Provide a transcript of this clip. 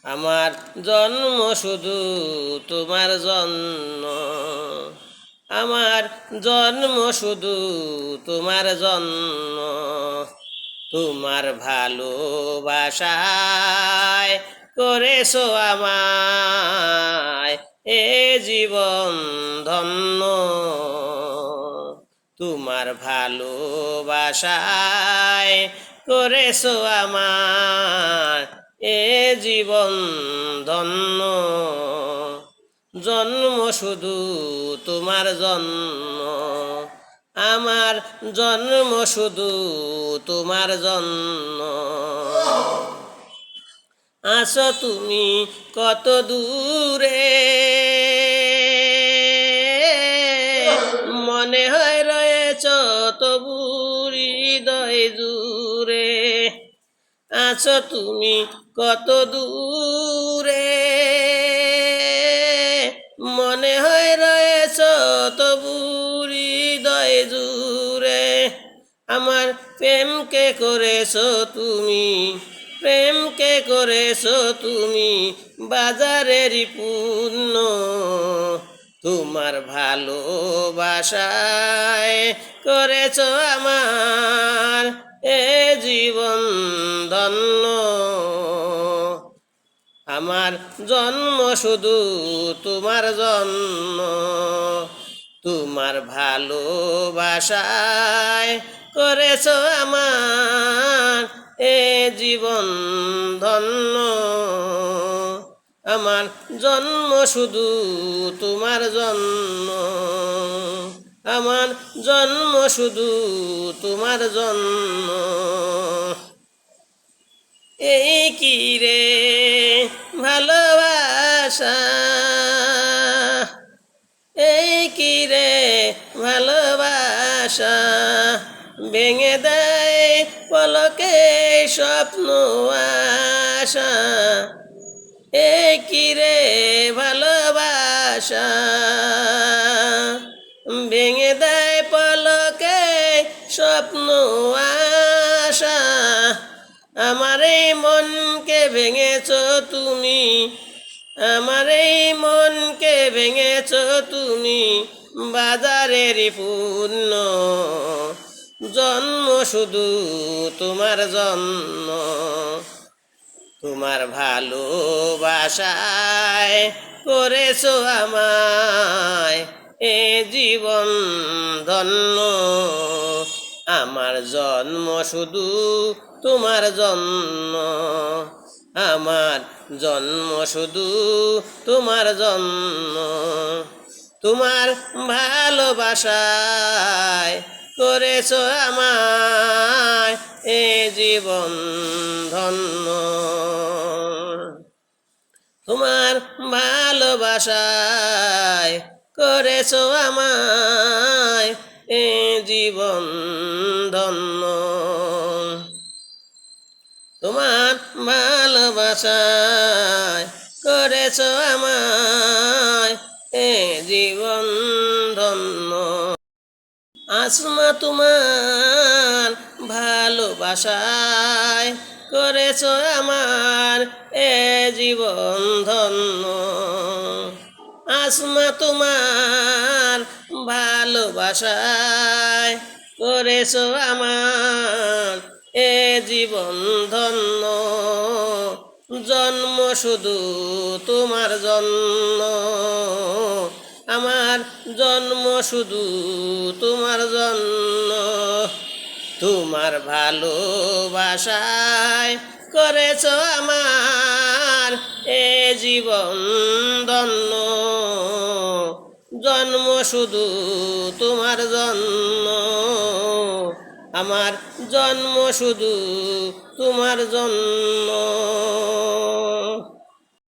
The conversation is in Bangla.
আমার জন্ম শুধু তোমার জন্য, আমার জন্ম শুধু তোমার জন্য। তোমার ভালোবাসায় করেছো আমায় এ জীবন ধন্য। তোমার ভালোবাসায় করেছো আমায় এ জীবন ধন্য। জন্ম শুধু তোমার জন্য, আমার জন্ম শুধু তোমার জন্য। আছো তুমি কত দূরে, মনে হয় রয়েছ তবু হৃদয় জুড়ে। আছো তুমি কত দূরে, মনে হয় রয়েছ তবু হৃদয় জুড়ে। আমার প্রেমকে করেছো তুমি, প্রেমকে করেছো তুমি বাজারেরই পূর্ণ। তোমার ভালোবাসায় করেছো আমার এ জীবন ধন্য। আমার জন্ম শুধু তোমার জন্য, তোমার ভালোবাসায় করেছো আমার এ জীবন ধন্য। আমার জন্ম শুধু তোমার জন্য, আমার জন্ম শুধু তোমার জন্য। এই কি রে ভালোবাসা, এই কি রে ভালোবাসা, ভেঙে দেয় পলকে স্বপ্ন আশা। এই কি রে ভালোবাসা, ভেঙে দেয় পলকে স্বপ্ন আশা। আমার এই মনকে ভেঙেছ তুমি, আমার এই মনকে ভেঙেছ তুমি বাজারেরই পূর্ণ। জন্ম শুধু তোমার জন্য, তোমার ভালোবাসায় করেছো আমায় এ জীবন ধন্য। আমার জন্ম শুধু তোমার জন্য, আমার জন্ম শুধু তোমার জন্য। তোমার ভালোবাসায় করেছো আমায় এ জীবন ধন্য। তোমার ভালোবাসায় করেছো আমায় এ জীবন ধন্য। তোমার ভালোবাসায় করেছো আমায় এ জীবন ধন্য। আসমা তোমার ভালোবাসায় করেছো আমার এ জীবন ধন্য। আসমা তোমার ভালোবাসায় করেছো আমার এ জীবন ধন্য। জন্ম শুধু তোমার জন্য, আমার জন্ম শুধু তোমার জন্য। তোমার ভালোবাসায় করেছো আমার এ জীবন ধন্য। জন্ম শুধু তোমার জন্য, আমার জন্ম শুধু তোমার জন্য।